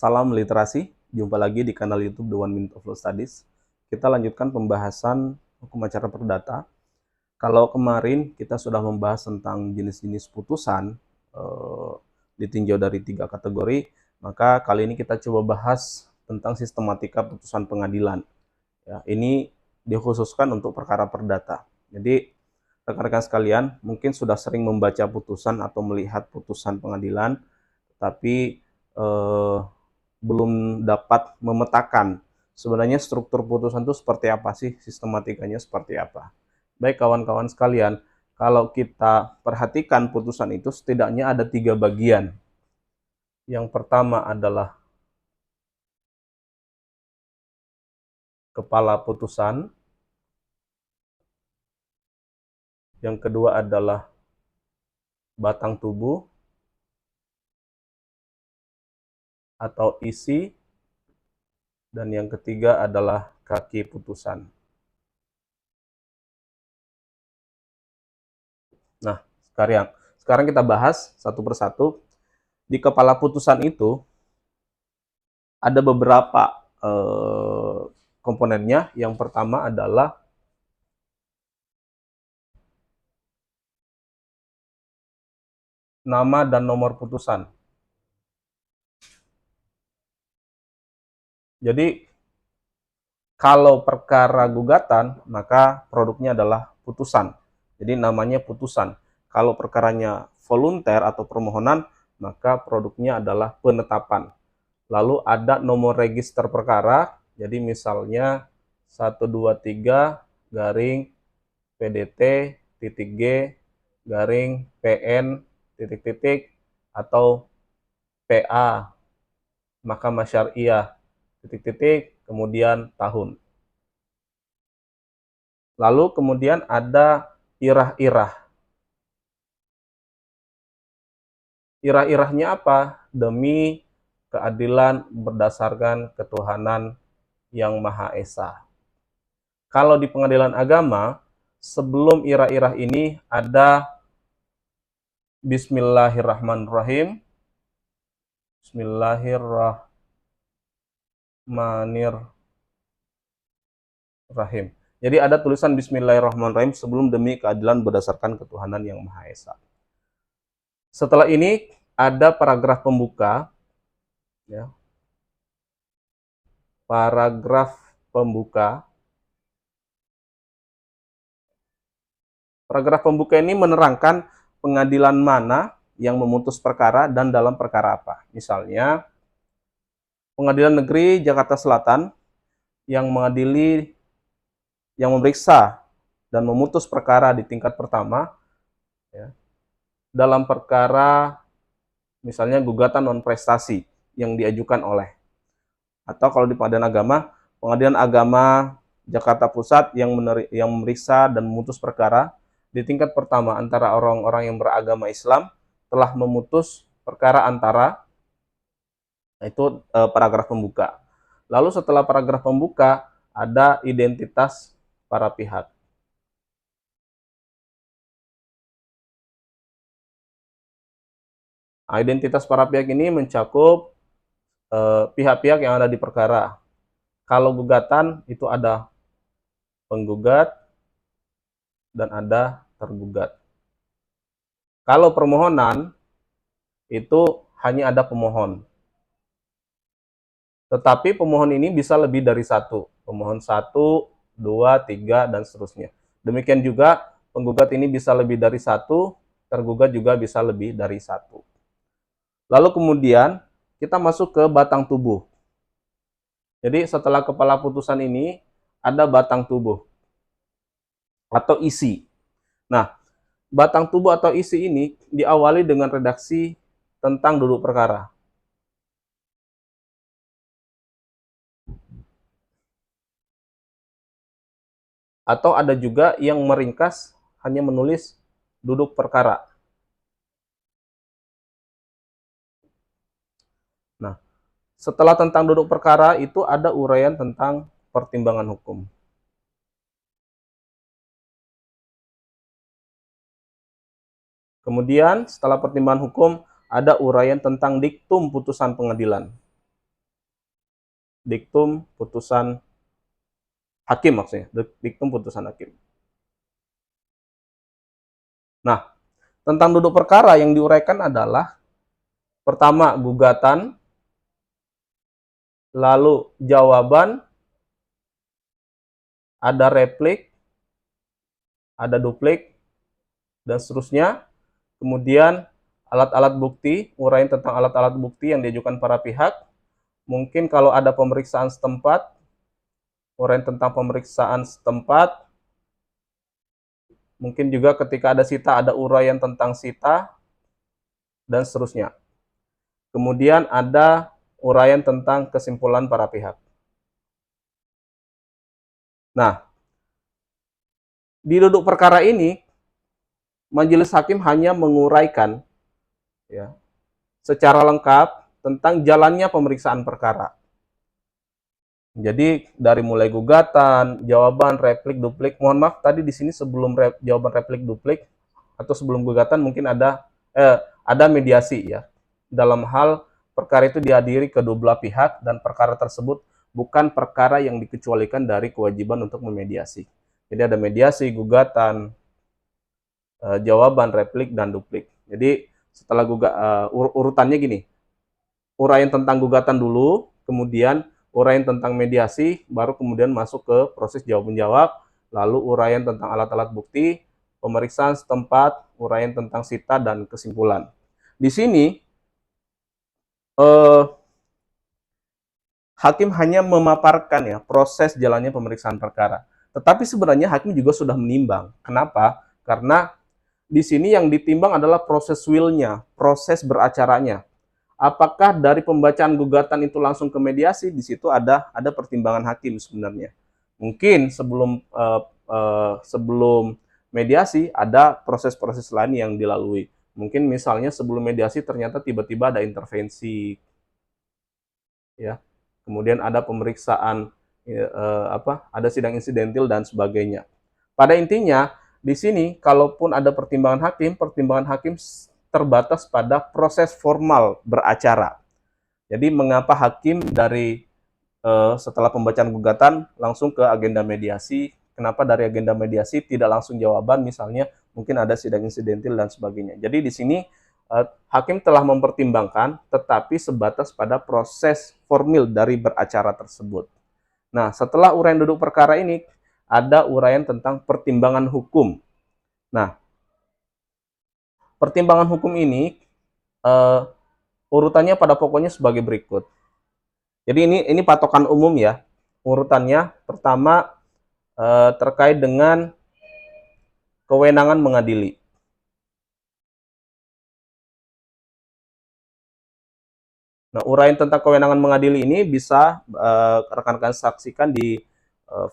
Salam literasi, jumpa lagi di kanal YouTube The One Minute of Law Studies. Kita lanjutkan pembahasan hukum acara perdata. Kalau kemarin kita sudah membahas tentang jenis-jenis putusan ditinjau dari 3 kategori, maka kali ini kita coba bahas tentang sistematika putusan pengadilan. Ya, ini dikhususkan untuk perkara perdata. Jadi rekan-rekan sekalian mungkin sudah sering membaca putusan atau melihat putusan pengadilan, tapi belum dapat memetakan sebenarnya struktur putusan itu seperti apa sih, sistematikanya seperti apa. Baik kawan-kawan sekalian, kalau kita perhatikan putusan itu setidaknya ada 3 bagian. Yang pertama adalah kepala putusan, yang kedua adalah batang tubuh atau isi, dan yang ketiga adalah kaki putusan. Nah, sekarang kita bahas satu persatu. Di kepala putusan itu ada beberapa komponennya. Yang pertama adalah nama dan nomor putusan. Jadi kalau perkara gugatan, maka produknya adalah putusan. Jadi namanya putusan. Kalau perkaranya volunter atau permohonan, maka produknya adalah penetapan. Lalu ada nomor register perkara. Jadi misalnya 123 garing PDT titik G garing PN titik titik atau PA Mahkamah Syariah titik titik kemudian tahun. Lalu kemudian ada irah-irah. Irah-irahnya apa? Demi keadilan berdasarkan ketuhanan yang Maha Esa. Kalau di pengadilan agama, sebelum irah-irah ini ada Bismillahirrahmanirrahim. Bismillahirrahmanirrahim. Jadi ada tulisan Bismillahirrahmanirrahim sebelum demi keadilan berdasarkan ketuhanan yang Maha Esa. Setelah ini ada paragraf pembuka, ya. Paragraf pembuka. Paragraf pembuka ini menerangkan pengadilan mana yang memutus perkara dan dalam perkara apa. Misalnya, Pengadilan Negeri Jakarta Selatan yang mengadili, yang memeriksa dan memutus perkara di tingkat pertama, ya, dalam perkara misalnya gugatan non prestasi yang diajukan oleh, atau kalau di Pengadilan Agama Jakarta Pusat yang memeriksa dan memutus perkara di tingkat pertama antara orang-orang yang beragama Islam telah memutus perkara antara. Itu paragraf pembuka. Lalu setelah paragraf pembuka ada identitas para pihak. Identitas para pihak ini mencakup pihak-pihak yang ada di perkara. Kalau gugatan itu ada penggugat dan ada tergugat. Kalau permohonan itu hanya ada pemohon. Tetapi pemohon ini bisa lebih dari satu. Pemohon 1, 2, 3, dan seterusnya. Demikian juga penggugat ini bisa lebih dari satu, tergugat juga bisa lebih dari satu. Lalu kemudian kita masuk ke batang tubuh. Jadi setelah kepala putusan ini ada batang tubuh atau isi. Nah, batang tubuh atau isi ini diawali dengan redaksi tentang duduk perkara. Atau ada juga yang meringkas hanya menulis duduk perkara. Nah, setelah tentang duduk perkara itu ada uraian tentang pertimbangan hukum. Kemudian setelah pertimbangan hukum ada uraian tentang diktum putusan pengadilan. diktum putusan hakim maksudnya, diktum putusan hakim. Nah, tentang duduk perkara yang diuraikan adalah pertama gugatan, lalu jawaban, ada replik, ada duplik, dan seterusnya. Kemudian alat-alat bukti, uraian tentang alat-alat bukti yang diajukan para pihak. Mungkin kalau ada pemeriksaan setempat, uraian tentang pemeriksaan setempat. Mungkin juga ketika ada sita, ada uraian tentang sita, dan seterusnya. Kemudian ada uraian tentang kesimpulan para pihak. Nah, di duduk perkara ini, majelis hakim hanya menguraikan ya, secara lengkap tentang jalannya pemeriksaan perkara. Jadi dari mulai gugatan, jawaban, replik, duplik. Mohon maaf tadi di sini sebelum jawaban, replik, duplik atau sebelum gugatan mungkin ada mediasi ya. Dalam hal perkara itu dihadiri kedua belah pihak dan perkara tersebut bukan perkara yang dikecualikan dari kewajiban untuk memediasi. Jadi ada mediasi, gugatan, jawaban, replik, dan duplik. Jadi setelah urutannya gini, uraian tentang gugatan dulu, kemudian uraian tentang mediasi, baru kemudian masuk ke proses jawab-menjawab, lalu uraian tentang alat-alat bukti, pemeriksaan setempat, uraian tentang sita, dan kesimpulan. Di sini, hakim hanya memaparkan ya proses jalannya pemeriksaan perkara. Tetapi sebenarnya hakim juga sudah menimbang. Kenapa? Karena di sini yang ditimbang adalah proses will-nya, proses beracaranya. Apakah dari pembacaan gugatan itu langsung ke mediasi? Di situ ada pertimbangan hakim sebenarnya. Mungkin sebelum mediasi ada proses-proses lain yang dilalui. Mungkin misalnya sebelum mediasi ternyata tiba-tiba ada intervensi, ya. Kemudian ada pemeriksaan, ada sidang insidentil dan sebagainya. Pada intinya di sini kalaupun ada pertimbangan hakim terbatas pada proses formal beracara. Jadi mengapa hakim dari setelah pembacaan gugatan langsung ke agenda mediasi? Kenapa dari agenda mediasi tidak langsung jawaban, misalnya mungkin ada sidang insidentil dan sebagainya. Jadi di sini hakim telah mempertimbangkan, tetapi sebatas pada proses formil dari beracara tersebut. Nah, setelah uraian duduk perkara ini, ada uraian tentang pertimbangan hukum. Nah, pertimbangan hukum ini urutannya pada pokoknya sebagai berikut. Jadi ini patokan umum ya. Urutannya pertama terkait dengan kewenangan mengadili. Nah, uraian tentang kewenangan mengadili ini bisa rekan-rekan saksikan di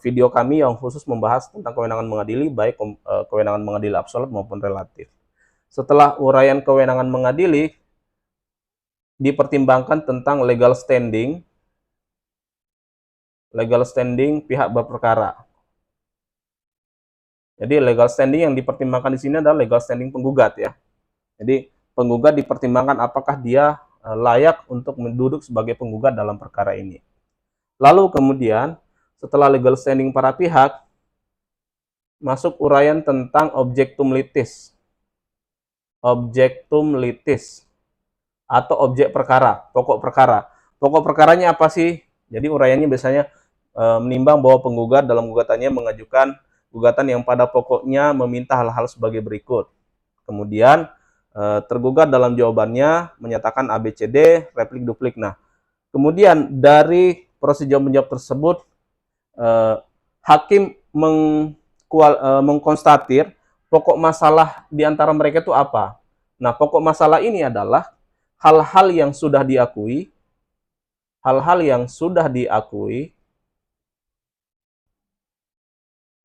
video kami yang khusus membahas tentang kewenangan mengadili, baik kewenangan mengadili absolut maupun relatif. Setelah uraian kewenangan mengadili, dipertimbangkan tentang legal standing pihak berperkara. Jadi legal standing yang dipertimbangkan di sini adalah legal standing penggugat ya. Jadi penggugat dipertimbangkan apakah dia layak untuk duduk sebagai penggugat dalam perkara ini. Lalu kemudian setelah legal standing para pihak, masuk uraian tentang objektum litis. Objektum litis atau objek perkara, pokok perkara. Pokok perkaranya apa sih? Jadi uraiannya biasanya menimbang bahwa penggugat dalam gugatannya mengajukan gugatan yang pada pokoknya meminta hal-hal sebagai berikut. Kemudian tergugat dalam jawabannya menyatakan ABCD, replik, duplik. Nah, kemudian dari proses jawab-menjawab tersebut, hakim mengkonstatir pokok masalah di antara mereka itu apa. Nah, pokok masalah ini adalah hal-hal yang sudah diakui,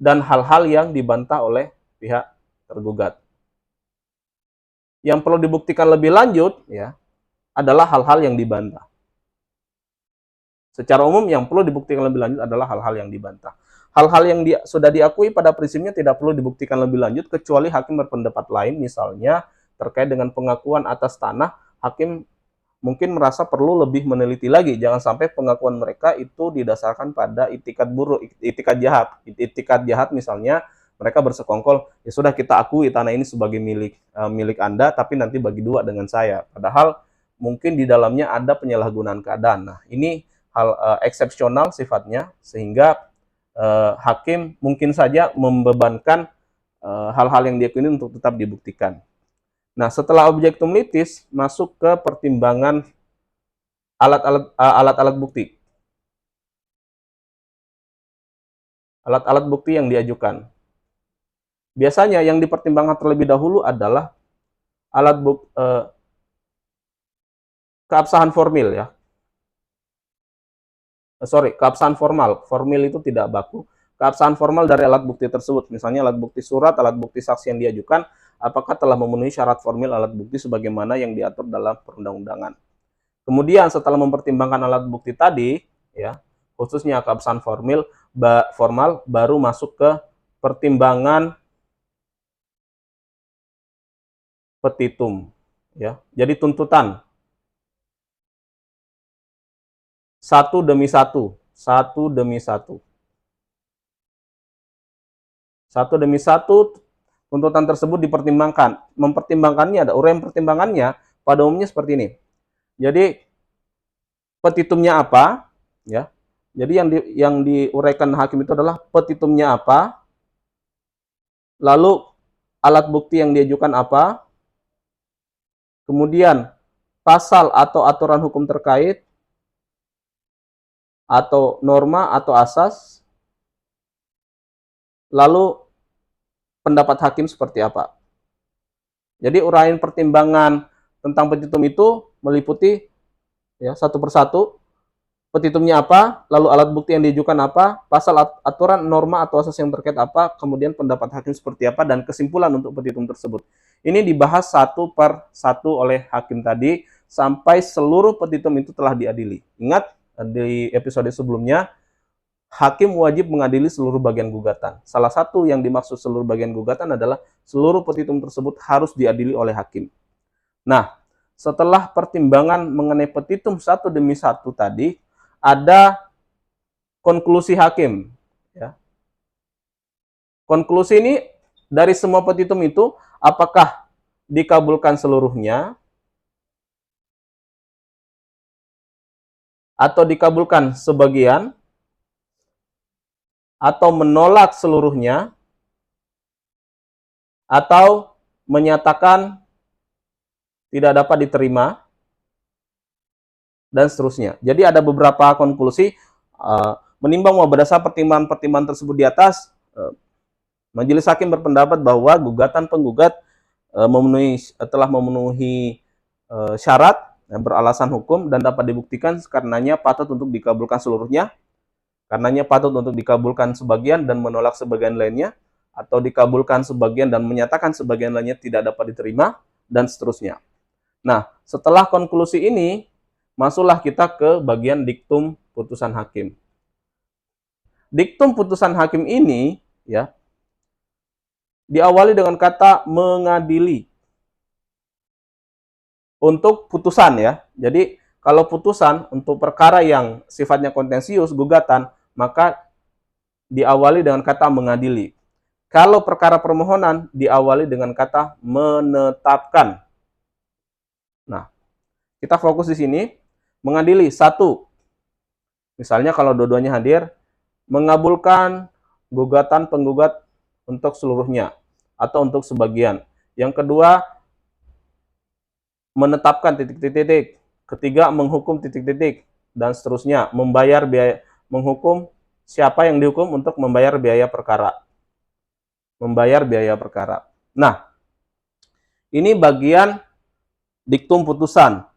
dan hal-hal yang dibantah oleh pihak tergugat. Yang perlu dibuktikan lebih lanjut ya adalah hal-hal yang dibantah. Secara umum yang perlu dibuktikan lebih lanjut adalah hal-hal yang dibantah. Hal-hal yang sudah diakui pada prinsipnya tidak perlu dibuktikan lebih lanjut kecuali hakim berpendapat lain, misalnya terkait dengan pengakuan atas tanah, hakim mungkin merasa perlu lebih meneliti lagi. Jangan sampai pengakuan mereka itu didasarkan pada itikat buruk, itikat jahat. Itikat jahat misalnya mereka bersekongkol, ya sudah kita akui tanah ini sebagai milik Anda, tapi nanti bagi dua dengan saya. Padahal mungkin di dalamnya ada penyalahgunaan keadaan. Nah, ini hal eksepsional sifatnya, sehingga hakim mungkin saja membebankan hal-hal yang diyakini untuk tetap dibuktikan. Nah, setelah objektum litis, masuk ke pertimbangan alat-alat bukti. Alat-alat bukti yang diajukan. Biasanya yang dipertimbangkan terlebih dahulu adalah keabsahan formil ya. Keabsahan formal. Formil itu tidak baku. Keabsahan formal dari alat bukti tersebut, misalnya alat bukti surat, alat bukti saksi yang diajukan, apakah telah memenuhi syarat formil alat bukti sebagaimana yang diatur dalam perundang-undangan. Kemudian setelah mempertimbangkan alat bukti tadi, ya, khususnya keabsahan formal, baru masuk ke pertimbangan petitum, ya. Jadi tuntutan satu demi satu. Satu demi satu tuntutan tersebut dipertimbangkan. Mempertimbangkannya ada uraian pertimbangannya pada umumnya seperti ini. Jadi petitumnya apa, ya. Jadi yang diuraikan hakim itu adalah petitumnya apa, lalu alat bukti yang diajukan apa, kemudian pasal atau aturan hukum terkait, atau norma atau asas, lalu pendapat hakim seperti apa. Jadi uraian pertimbangan tentang petitum itu meliputi ya satu persatu, petitumnya apa, lalu alat bukti yang diajukan apa, pasal aturan, norma atau asas yang terkait apa, kemudian pendapat hakim seperti apa, dan kesimpulan untuk petitum tersebut. Ini dibahas satu per satu oleh hakim tadi sampai seluruh petitum itu telah diadili. Ingat di episode sebelumnya, hakim wajib mengadili seluruh bagian gugatan. Salah satu yang dimaksud seluruh bagian gugatan adalah seluruh petitum tersebut harus diadili oleh hakim. Nah, setelah pertimbangan mengenai petitum satu demi satu tadi, ada konklusi hakim. Ya. Konklusi ini dari semua petitum itu, apakah dikabulkan seluruhnya, atau dikabulkan sebagian, atau menolak seluruhnya, atau menyatakan tidak dapat diterima, dan seterusnya. Jadi ada beberapa konklusi, menimbang bahwa berdasar pertimbangan-pertimbangan tersebut di atas, majelis hakim berpendapat bahwa gugatan penggugat telah memenuhi syarat beralasan hukum dan dapat dibuktikan karenanya patut untuk dikabulkan seluruhnya, karenanya patut untuk dikabulkan sebagian dan menolak sebagian lainnya, atau dikabulkan sebagian dan menyatakan sebagian lainnya tidak dapat diterima, dan seterusnya. Nah, setelah konklusi ini, masuklah kita ke bagian diktum putusan hakim. Diktum putusan hakim ini, ya, diawali dengan kata mengadili. Untuk putusan ya, jadi kalau putusan untuk perkara yang sifatnya kontensius, gugatan, maka diawali dengan kata mengadili. Kalau perkara permohonan, diawali dengan kata menetapkan. Nah, kita fokus di sini. Mengadili, satu, misalnya kalau dua-duanya hadir, mengabulkan gugatan penggugat untuk seluruhnya atau untuk sebagian. Yang kedua, menetapkan titik-titik. Ketiga, menghukum titik-titik, dan seterusnya. Membayar biaya, menghukum siapa yang dihukum untuk membayar biaya perkara. Membayar biaya perkara. Nah, ini bagian diktum putusan.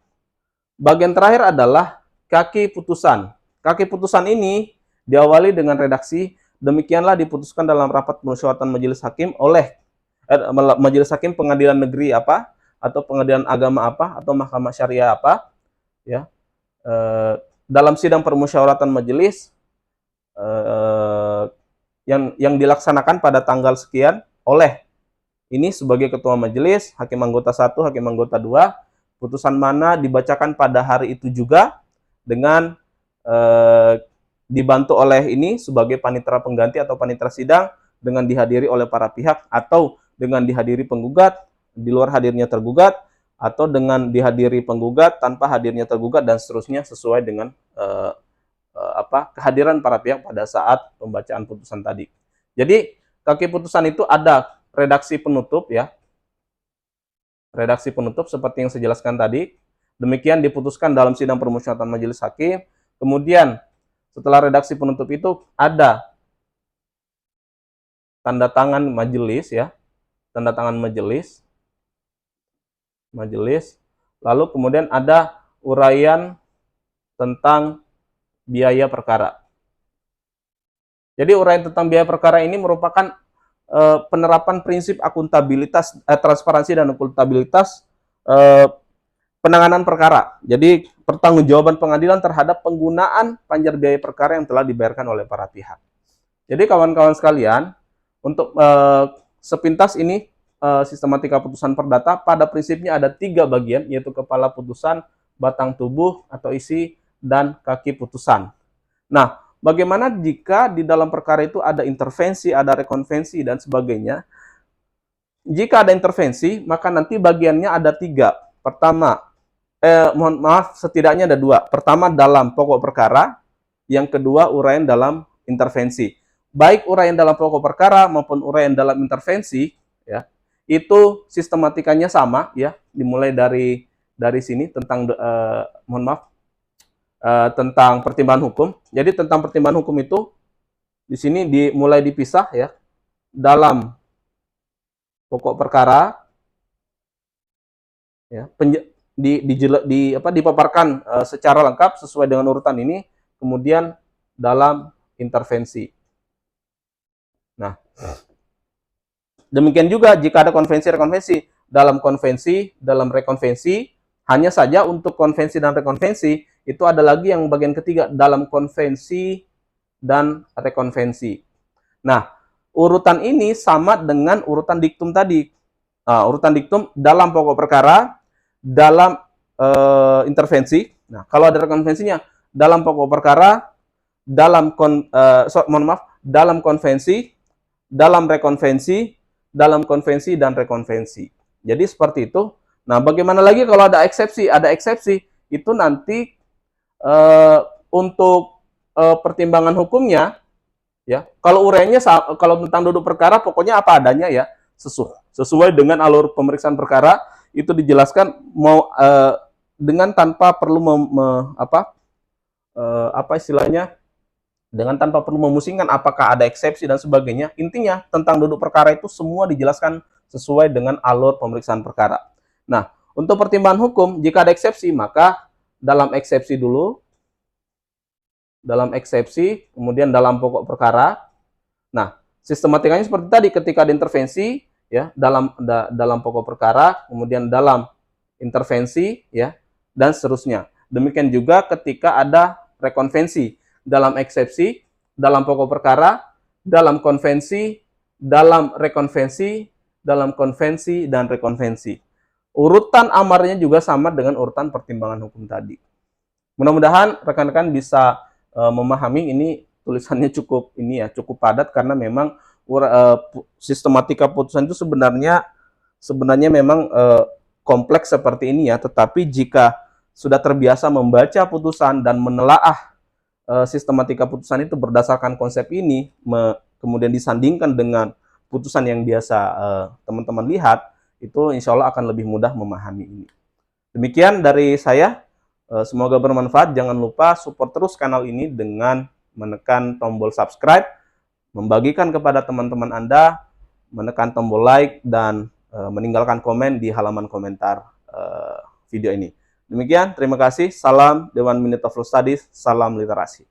Bagian terakhir adalah kaki putusan. Kaki putusan ini diawali dengan redaksi, demikianlah diputuskan dalam rapat permusyawaratan majelis hakim oleh majelis hakim pengadilan negeri apa, atau pengadilan agama apa, atau mahkamah syariah apa, ya, dalam sidang permusyawaratan majelis yang dilaksanakan pada tanggal sekian oleh ini sebagai ketua majelis, hakim anggota 1, hakim anggota 2, putusan mana dibacakan pada hari itu juga dengan dibantu oleh ini sebagai panitera pengganti atau panitera sidang dengan dihadiri oleh para pihak atau dengan dihadiri penggugat di luar hadirnya tergugat atau dengan dihadiri penggugat tanpa hadirnya tergugat dan seterusnya sesuai dengan kehadiran para pihak pada saat pembacaan putusan tadi. Jadi kaki putusan itu ada redaksi penutup ya. Redaksi penutup seperti yang saya jelaskan tadi. Demikian diputuskan dalam sidang permusyawaratan majelis hakim. Kemudian setelah redaksi penutup itu ada tanda tangan majelis ya. Tanda tangan majelis. Lalu kemudian ada uraian tentang biaya perkara. Jadi uraian tentang biaya perkara ini merupakan penerapan prinsip akuntabilitas, transparansi dan akuntabilitas penanganan perkara. Jadi pertanggungjawaban pengadilan terhadap penggunaan panjar biaya perkara yang telah dibayarkan oleh para pihak. Jadi kawan-kawan sekalian, untuk sepintas ini sistematika putusan perdata pada prinsipnya ada 3 bagian, yaitu kepala putusan, batang tubuh atau isi, dan kaki putusan. Nah, bagaimana jika di dalam perkara itu ada intervensi, ada rekonvensi, dan sebagainya? Jika ada intervensi, maka nanti bagiannya ada 3. Pertama, setidaknya ada 2. Pertama, dalam pokok perkara. Yang kedua, uraian dalam intervensi. Baik uraian dalam pokok perkara maupun uraian dalam intervensi, ya, itu sistematikanya sama, ya. Dimulai dari sini tentang, tentang pertimbangan hukum. Jadi tentang pertimbangan hukum itu di sini dimulai dipisah, ya. Dalam pokok perkara, ya, dipaparkan secara lengkap sesuai dengan urutan ini, kemudian dalam intervensi. Nah, demikian juga jika ada konvensi-rekonvensi, dalam konvensi, dalam rekonvensi, hanya saja untuk konvensi dan rekonvensi, itu ada lagi yang bagian ketiga, dalam konvensi dan rekonvensi. Nah, urutan ini sama dengan urutan diktum tadi. Urutan diktum dalam pokok perkara, dalam intervensi. Nah, kalau ada rekonvensinya, dalam pokok perkara, dalam dalam konvensi, dalam rekonvensi, dalam konvensi dan rekonvensi. Jadi seperti itu. Nah, bagaimana lagi kalau ada eksepsi? Ada eksepsi itu nanti untuk pertimbangan hukumnya, ya. Kalau uraiannya, kalau tentang duduk perkara, pokoknya apa adanya, ya, sesuai dengan alur pemeriksaan perkara itu dijelaskan mau dengan tanpa perlu istilahnya, dengan tanpa perlu memusingkan apakah ada eksepsi dan sebagainya. Intinya tentang duduk perkara itu semua dijelaskan sesuai dengan alur pemeriksaan perkara. Nah, untuk pertimbangan hukum, jika ada eksepsi, maka dalam eksepsi dulu, dalam eksepsi, kemudian dalam pokok perkara. Nah, sistematikanya seperti tadi, ketika ada intervensi, ya, dalam pokok perkara, kemudian dalam intervensi, ya, dan seterusnya. Demikian juga ketika ada rekonvensi, dalam eksepsi, dalam pokok perkara, dalam konvensi, dalam rekonvensi, dalam konvensi, dan rekonvensi. Urutan amarnya juga sama dengan urutan pertimbangan hukum tadi. Mudah-mudahan rekan-rekan bisa memahami. Ini tulisannya cukup padat karena memang sistematika putusan itu sebenarnya memang kompleks seperti ini, ya. Tetapi jika sudah terbiasa membaca putusan dan menelaah sistematika putusan itu berdasarkan konsep ini, kemudian disandingkan dengan putusan yang biasa teman-teman lihat, itu insya Allah akan lebih mudah memahami ini. Demikian dari saya, semoga bermanfaat. Jangan lupa support terus kanal ini dengan menekan tombol subscribe, membagikan kepada teman-teman Anda, menekan tombol like, dan meninggalkan komen di halaman komentar video ini. Demikian, terima kasih. Salam Dewan Minute of Law Studies, salam literasi.